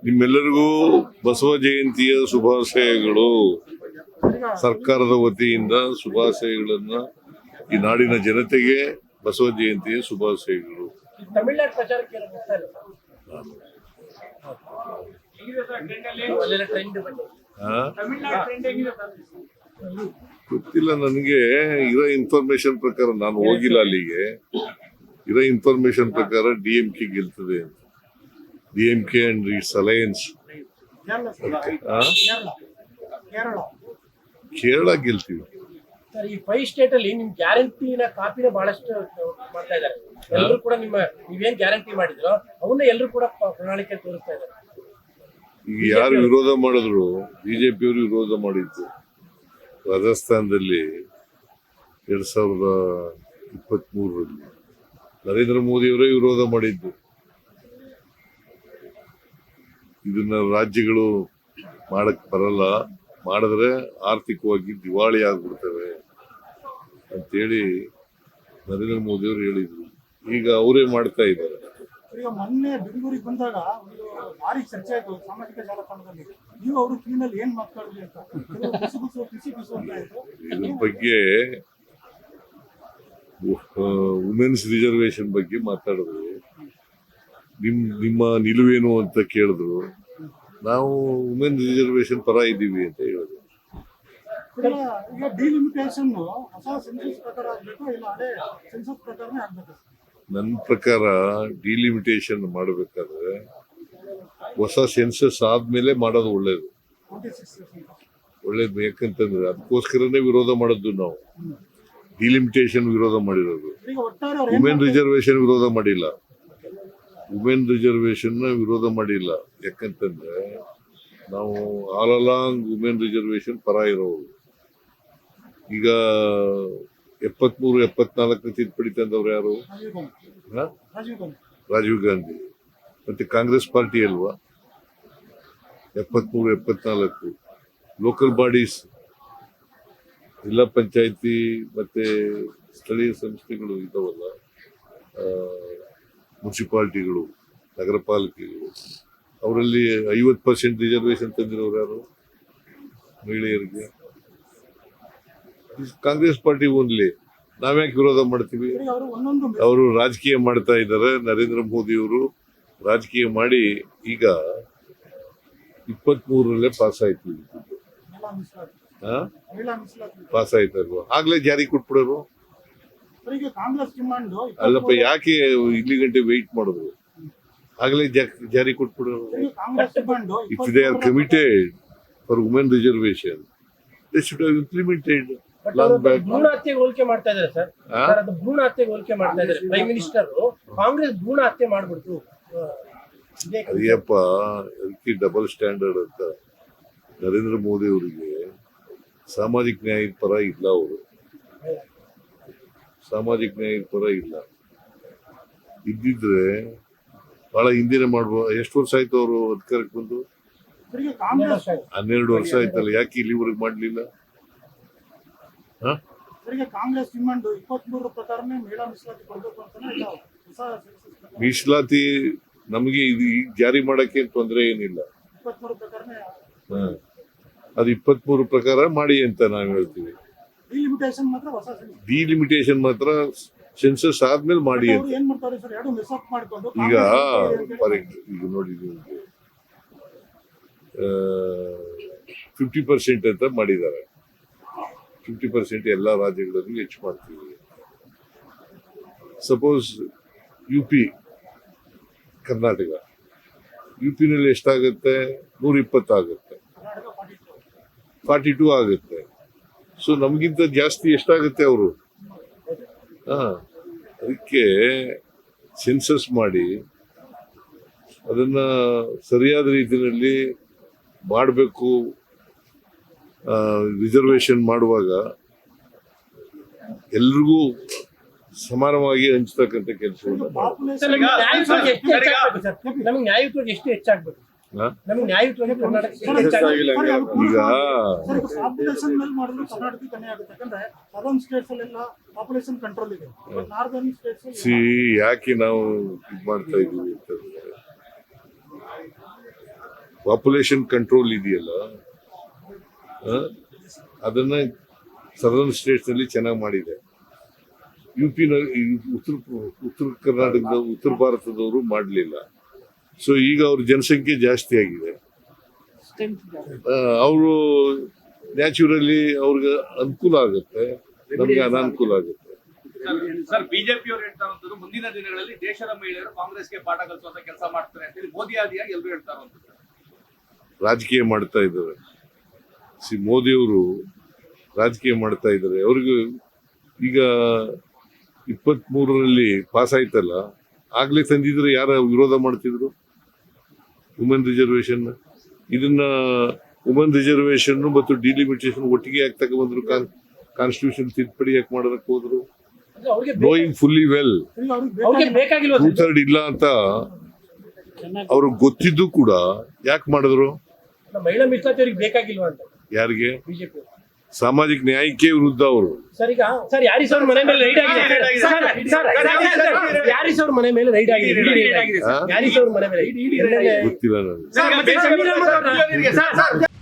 ನಿಮ್ಮೆಲ್ಲರಿಗೂ ಬಸವ ಜಯಂತಿಯ ಶುಭಾಶಯಗಳು. ಸರ್ಕಾರದ ವತಿಯಿಂದ ಶುಭಾಶಯಗಳನ್ನ ಈ ನಾಡಿನ ಜನತೆಗೆ ಬಸವ ಜಯಂತಿಯ ಶುಭಾಶಯಗಳು. ತಮಿಳುನಾಡು ಪ್ರಚಾರಕ್ಕೆ ಗೊತ್ತಿಲ್ಲ ನನಗೆ. ಇರೋ ಇನ್ಫಾರ್ಮೇಶನ್ ಪ್ರಕಾರ, ನಾನು ಹೋಗಿಲ್ಲ ಅಲ್ಲಿಗೆ, ಇರೋ ಇನ್ಫಾರ್ಮೇಶನ್ ಪ್ರಕಾರ DMK ಗೆಲ್ತದೆ ಅಂತ. DMK and its alliance. Kerala ಗೆಲ್ತೀವಿ. ಸರ್, ಈ 5 ಸ್ಟೇಟ್ ಅಲ್ಲಿ ನಿಮ್ ಗ್ಯಾರಂಟಿನ ಕಾಪಿನ ಬಹಳಷ್ಟು ಮಾಡ್ತಾ ಇದ್ದಾರೆ. ಎಲ್ಲರೂ ಕೂಡ ನೀವೇನ್ ಗ್ಯಾರಂಟಿ ಮಾಡಿದ್ರು ಅವನ್ನ ಎಲ್ಲರೂ ಕೂಡ ಪ್ರಣಾಳಿಕೆ ತೋರಿಸ್ತಾ ಇದ್ದಾರೆ. ಈಗ ಯಾರು ವಿರೋಧ ಮಾಡಿದ್ರು? ಬಿಜೆಪಿಯವರು ವಿರೋಧ ಮಾಡಿದ್ದು. ರಾಜಸ್ಥಾನದಲ್ಲಿ 2023ರಲ್ಲಿ ನರೇಂದ್ರ ಮೋದಿಯವರೇ ವಿರೋಧ ಮಾಡಿದ್ದು. ಇದನ್ನ ರಾಜ್ಯಗಳು ಮಾಡಕ್ ಬರಲ್ಲ, ಮಾಡಿದ್ರೆ ಆರ್ಥಿಕವಾಗಿ ದಿವಾಳಿ ಆಗ್ಬಿಡ್ತವೆ ಅಂತೇಳಿ ನರೇಂದ್ರ ಮೋದಿಯವರು ಹೇಳಿದ್ರು. ಈಗ ಅವರೇ ಮಾಡ್ತಾ ಇದ್ದಾರೆ. ಈಗ ಮೊನ್ನೆ ಬೆಂಗಳೂರಿಗೆ ಬಂದಾಗ ಒಂದು ಭಾರಿ ಚರ್ಚೆ ಆಯ್ತು ಸಾಮಾಜಿಕ ಜಾಲತಾಣದಲ್ಲಿ. ನೀವು ಅವರು ಕ್ಲೀನಲ್ಲಿ ಏನ್ ಮಾತಾಡಿದ್ರಿ ಅಂತ ಇದ್ರ ಬಗ್ಗೆ ವುಮೆನ್ಸ್ ರಿಸರ್ವೇಶನ್ ಬಗ್ಗೆ ಮಾತಾಡಿದ್ರು. ನಿಮ್ಮ ನಿಲುವೇನು ಅಂತ ಕೇಳಿದ್ರು. ನಾವು ವುಮೆನ್ ರಿಸರ್ವೇಶನ್ ಪರ ಇದ್ದೀವಿ ಅಂತ ಹೇಳಿದ್ರು. ಈಗ ಡಿಲಿಮಿಟೇಷನ್ ಹೊಸ ಸೆನ್ಸಸ್ ಪ್ರಕಾರ ಆಗ್ಬೇಕು, ಇಲ್ಲ ಅದೇ ಸೆನ್ಸಸ್ ಪ್ರಕಾರನೇ ಆಗ್ಬೇಕು? ನನ್ನ ಪ್ರಕಾರ ಡಿಲಿಮಿಟೇಷನ್ ಮಾಡಬೇಕಾದ್ರೆ ಹೊಸ ಸೆನ್ಸಸ್ ಆದ್ಮೇಲೆ ಮಾಡೋದು ಒಳ್ಳೇದು. ಯಾಕಂತಂದ್ರೆ ಅದಕ್ಕೋಸ್ಕರನೇ ವಿರೋಧ ಮಾಡೋದು ನಾವು. ಡಿಲಿಮಿಟೇಷನ್ ವಿರೋಧ ಮಾಡಿರೋದು, ವುಮೆನ್ ರಿಸರ್ವೇಶನ್ ವಿರೋಧ ಮಾಡಿಲ್ಲ. ವುಮೆನ್ ರಿಸರ್ವೇಶನ್ ವಿರೋಧ ಮಾಡಿಲ್ಲ. ಯಾಕಂತಂದ್ರೆ ನಾವು ಆಲ್ ಅಲಾಂಗ್ ವುಮೆನ್ ರಿಸರ್ವೇಶನ್ ಪರ ಇರೋರು. ಈಗ 73-74 ತಿದ್ದುಪಡಿ ತಂದವ್ರು ಯಾರು? ರಾಜೀವ್ ಗಾಂಧಿ. ಮತ್ತೆ ಕಾಂಗ್ರೆಸ್ ಪಾರ್ಟಿ ಅಲ್ವಾ 73-74. ಲೋಕಲ್ ಬಾಡೀಸ್, ಜಿಲ್ಲಾ ಪಂಚಾಯತಿ ಮತ್ತೆ ಸ್ಥಳೀಯ ಸಂಸ್ಥೆಗಳು ಇದಾವಲ್ಲ, ಮುನ್ಸಿಪಾಲಿಟಿಗಳು, ನಗರ ಪಾಲಿಕೆಗಳು, ಅವರಲ್ಲಿ 50% ರಿಸರ್ವೇಶನ್ ತಂದಿರೋರು ಯಾರು? ಮಹಿಳೆಯರಿಗೆ. Congress party only. ನಾವ್ಯಾಕೆ ವಿರೋಧ ಮಾಡ್ತೀವಿ? ಅವರು ರಾಜಕೀಯ ಮಾಡ್ತಾ ಇದ್ದಾರೆ. ನರೇಂದ್ರ ಮೋದಿಯವರು ರಾಜಕೀಯ ಮಾಡಿ ಈಗ 23ರಲ್ಲೇ ಪಾಸ್ ಆಯ್ತು. ಪಾಸ್ ಆಯ್ತಲ್ವಾ? ಆಗ್ಲೇ ಜಾರಿ ಕೊಟ್ಬಿಡೋರು. ಅಲ್ಲಪ್ಪ, ಯಾಕೆ ಇಲ್ಲಿ ಗಂಟೆ ವೆಯ್ಟ್ ಮಾಡಿದ್ರು? ಆಗ್ಲೇ ಜಾರಿ ಕೊಟ್ಬಿಡೋರು. If they are committed for women reservation, they should have implemented. ಭ್ರೂಣ ಹತ್ಯೆ ಹೋಲಿಕೆ ಮಾಡ್ತಾ ಇದ್ದಾರೆ ಸರ್. ಅದು ಭ್ರೂಣ ಹತ್ಯೆ ಹೋಲಿಕೆ ಮಾಡ್ತಾ ಇದ್ದಾರೆ. ಪ್ರೈಮ್ ಮಿನಿಸ್ಟರ್ ಕಾಂಗ್ರೆಸ್ ಭ್ರೂಣ ಹತ್ಯೆ ಮಾಡ್ಬಿಡ್ತು. ಅಯ್ಯಪ್ಪ, ಅದಕ್ಕೆ ಡಬಲ್ ಸ್ಟ್ಯಾಂಡರ್ಡ್ ಅಂತ. ನರೇಂದ್ರ ಮೋದಿ ಅವರಿಗೆ ಸಾಮಾಜಿಕ ನ್ಯಾಯದ ಪರ ಇಲ್ಲ. ಅವರು ಸಾಮಾಜಿಕ ನ್ಯಾಯದ ಪರ ಇಲ್ಲ. ಇದ್ದಿದ್ರೆ ಬಹಳ ಹಿಂದಿನ ಮಾಡ್ಬೋದು. ಎಷ್ಟು ವರ್ಷ ಆಯ್ತು ಅವರು ಅಧಿಕಾರಕ್ಕೆ ಬಂದು? 12 ವರ್ಷ ಆಯ್ತಲ್ಲ. ಯಾಕೆ ಇಲ್ಲಿವರೆಗೆ ಮಾಡ್ಲಿಲ್ಲ? ಕಾಂಗ್ರೆಸ್ ಡಿಮಾಂಡ್ 23 ಪ್ರಕಾರನೇ ಮಹಿಳಾ ಮೀಸಲಾತಿ ಕೊಡಬೇಕು ಅಂತ. ಮೀಸಲಾತಿ ನಮಗೆ ಇದು ಈಗ ಜಾರಿ ಮಾಡಕ್ಕೆ ತೊಂದರೆ ಏನಿಲ್ಲ. 23 ಪ್ರಕಾರನೇ ಅದು 23 ಪ್ರಕಾರ ಮಾಡಿ ಅಂತ ನಾವು ಹೇಳ್ತೀವಿ. ಡಿಲಿಮಿಟೇಷನ್ ಮಾತ್ರ ಸೆನ್ಸಸ್ ಆದ್ಮೇಲೆ ಮಾಡಿ ಅಂತ. ಈಗ ಈಗ ನೋಡಿ, 50% ಅಂತ ಮಾಡಿದ್ದಾರೆ. 50% ಎಲ್ಲ ರಾಜ್ಯಗಳಲ್ಲಿ ಹೆಚ್ಚು ಮಾಡ್ತೀವಿ. ಸಪೋಸ್ UP, ಕರ್ನಾಟಕ, UPನಲ್ಲಿ ಎಷ್ಟಾಗುತ್ತೆ? 120 ಆಗುತ್ತೆ, 42 ಆಗುತ್ತೆ. ಸೊ ನಮಗಿಂತ ಜಾಸ್ತಿ ಎಷ್ಟಾಗುತ್ತೆ ಅವರು? ಅದಕ್ಕೆ ಸೆನ್ಸಸ್ ಮಾಡಿ ಅದನ್ನ ಸರಿಯಾದ ರೀತಿಯಲ್ಲಿ ಮಾಡಬೇಕು. ರಿಸರ್ವೇಶನ್ ಮಾಡುವಾಗ ಎಲ್ರಿಗೂ ಸಮಾನವಾಗಿ ಹಂಚತಕ್ಕಂಥ ಕೆಲಸವನ್ನು ಎಷ್ಟು ಹೆಚ್ಚಾಗಬೇಕು? ಯಾಕೆ ನಾವು ಇದು ಮಾಡ್ತಾ ಇದೀವಿ ಅಂತಂದ್ರೆ, ಪಾಪ್ಯುಲೇಷನ್ ಕಂಟ್ರೋಲ್ ಇದೆಯಲ್ಲ ಅದನ್ನ ಸದರ್ನ್ ಸ್ಟೇಟ್ಸ್ ನಲ್ಲಿ ಚೆನ್ನಾಗಿ ಮಾಡಿದೆ. UP ಉತ್ತರ ಕರ್ನಾಟಕದ ಉತ್ತರ ಭಾರತದವರು ಮಾಡಲಿಲ್ಲ. ಸೊ ಈಗ ಅವ್ರ ಜನಸಂಖ್ಯೆ ಜಾಸ್ತಿ ಆಗಿದೆ. ಅವರು ನ್ಯಾಚುರಲಿ ಅವ್ರಿಗೆ ಅನುಕೂಲ ಆಗುತ್ತೆ, ನಮ್ಗೆ ಅನಾನುಕೂಲ ಆಗುತ್ತೆ. ಸರ್ ಬಿಜೆಪಿ ಅವರು ಹೇಳ್ತಾ ಇರೋದು ಮುಂದಿನ ದಿನಗಳಲ್ಲಿ ದೇಶದ ಮಹಿಳೆಯರು ಕಾಂಗ್ರೆಸ್ಗೆ ಪಾಠ ಕಲಿಸುವಂತ ಕೆಲಸ ಮಾಡ್ತಾರೆ ಅಂತ ಹೇಳಿ ಮೋದಿ ಆದಿಯಾಗಿ ಎಲ್ಲರೂ ಹೇಳ್ತಾ ಇರೋದು. ರಾಜಕೀಯ ಮಾಡ್ತಾ ಇದ್ದಾರೆ. ಮೋದಿಯವರು ರಾಜಕೀಯ ಮಾಡ್ತಾ ಇದ್ದಾರೆ. ಅವ್ರಿಗೆ ಈಗ 23ರಲ್ಲಿ ಪಾಸ್ ಆಯ್ತಲ್ಲ, ಆಗ್ಲೇ ತಂದಿದ್ರೆ ಯಾರ ವಿರೋಧ ಮಾಡ್ತಿದ್ರು ವುಮೆನ್ ರಿಸರ್ವೇಶನ್? ಇದನ್ನ ವುಮೆನ್ ರಿಸರ್ವೇಶನ್ ಮತ್ತು ಡಿಲಿಮಿಟೇಷನ್ ಒಟ್ಟಿಗೆ ಯಾಕೆ ತಗೊಂಡ್ಬಂದ್ರು? ಕಾನ್ಸ್ಟಿಟ್ಯೂಷನ್ ತಿದ್ದುಪಡಿ ಯಾಕೆ ಮಾಡೋದಕ್ಕೆ ಹೋದ್ರು? ನೋಯಿಂಗ್ ಫುಲ್ಲಿ ವೆಲ್ ಅವ್ರಿಗೆ ಬೇಕಾಗಿಲ್ವಾ 2/3 ಇಲ್ಲ ಅಂತ ಅವ್ರಿಗೆ ಗೊತ್ತಿದ್ದು ಕೂಡ ಯಾಕೆ ಮಾಡಿದ್ರು? ಮಹಿಳಾ ಮೀಸಲಾತಿ ಅವ್ರಿಗೆ ಬೇಕಾಗಿಲ್ವಾ ಅಂತ ಯಾರಿಗೆ? ಬಿಜೆಪಿ. ಸಾಮಾಜಿಕ ನ್ಯಾಯಕ್ಕೆ ವಿರುದ್ಧ ಅವರು. ಸರ್ ಈಗ ಸರ್ ಯಾರೀಸ್ ಅವ್ರ ಮನೆ ಮೇಲೆ ರೈಡ್ ಆಗಿದೆ. ಯಾರೀಸ್ ಅವ್ರ ಮನೆ ಮೇಲೆ ರೈಡ್ ಆಗಿದೆ. ಯಾರೀಸ್ ಅವ್ರ ಮನೆ ಮೇಲೆ ಗೊತ್ತಿಲ್ಲ ನನಗೆ. ಸರ್, ಮತ್ತೆ ಸಮೀರ್ ಅಹಮದ್ ಅವ್ರನ್ನ-